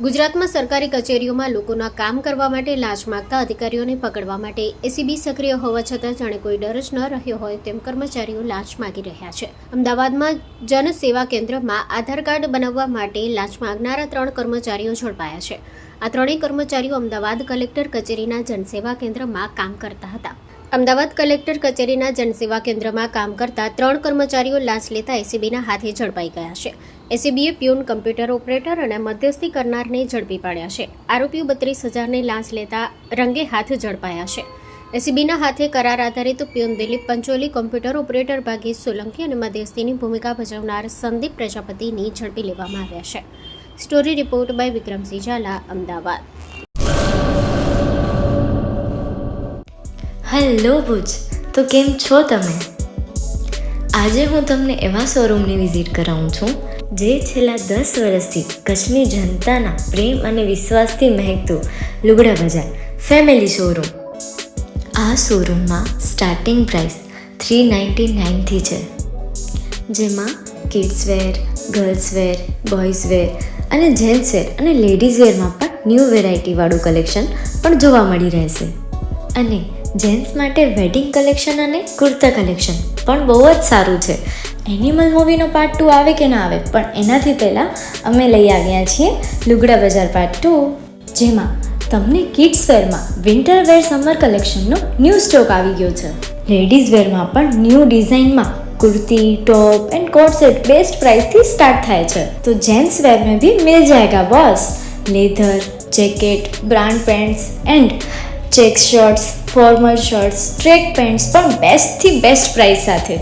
ગુજરાતમાં સરકારી કચેરીઓમાં લોકોના કામ કરવા માટે લાંચ માંગતા અધિકારીઓને પકડવા માટે એસીબી સક્રિય હોવા છતાં જાણે કોઈ ડર જ ન રહ્યો હોય તેમ કર્મચારીઓ લાંચ માંગી રહ્યા છે. અમદાવાદમાં જનસેવા કેન્દ્રમાં આધાર કાર્ડ બનાવવા માટે લાંચ માંગનારા 3 કર્મચારીઓ ઝડપાયા છે. આ ત્રણેય કર્મચારીઓ અમદાવાદ કલેક્ટર કચેરીના જનસેવા કેન્દ્રમાં કામ કરતા હતા. અમદાવાદ કલેક્ટર કચેરીના જનસેવા કેન્દ્રમાં કામ કરતા 3 કર્મચારીઓ લાંચ લેતા એસીબીના હાથે ઝડપાઈ ગયા છે. એસીબીએ પ્યુન, કમ્પ્યુટર ઓપરેટર અને મધ્યસ્થી કરનારને ઝડપી પાડ્યા છે. આરોપીઓ 32,000ની લાંચ લેતા રંગે હાથ ઝડપાયા છે. એસીબીના હાથે કરાર આધારિત peon Dilip Pancholi, computer operator Bhagish Solanki અને મધ્યસ્થીની ભૂમિકા ભજવનાર સંદીપ પ્રજાપતિની ઝડપી લેવામાં આવ્યા છે. Story report by Vikramsinh Zala, Ahmedabad. Hello Bhuj, તો કેમ છો તમે? આજે હું તમને એવા શોરૂમની વિઝિટ કરાવું છું જે છેલ્લા 10 વર્ષથી કચ્છની જનતાના પ્રેમ અને વિશ્વાસથી મહેકતું લુગડા બજાર ફેમિલી શોરૂમ. આ શોરૂમમાં સ્ટાર્ટિંગ પ્રાઇસ 399થી છે, જેમાં kids wear, girls wear, boys wear અને જેન્ટ્સ વેર અને લેડીઝ વેરમાં પણ ન્યૂ વેરાયટીવાળું કલેક્શન પણ જોવા મળી રહેશે. અને જેન્ટ્સ માટે વેડિંગ કલેક્શન અને કુર્તા કલેક્શન પણ બહુ જ સારું છે. એનિમલ મૂવીનો પાર્ટ 2 આવે કે ના આવે, પણ એનાથી પહેલાં અમે લઈ આવ્યા છીએ લુગડા બજાર પાર્ટ 2, જેમાં તમને કિડ્સ વેરમાં વિન્ટર વેર સમર કલેક્શનનો ન્યૂ સ્ટોક આવી ગયો છે. લેડીઝ વેરમાં પણ ન્યૂ ડિઝાઇનમાં kurti, top and coat set best price थी स्टार्ट थाय छे. तो जेंट्स वेर में भी मिल जाएगा boss. Leather, jacket, brand pants and check shirts, formal shirts, track pants પણ બેસ્ટ થી બેસ્ટ પ્રાઇસ સાથે.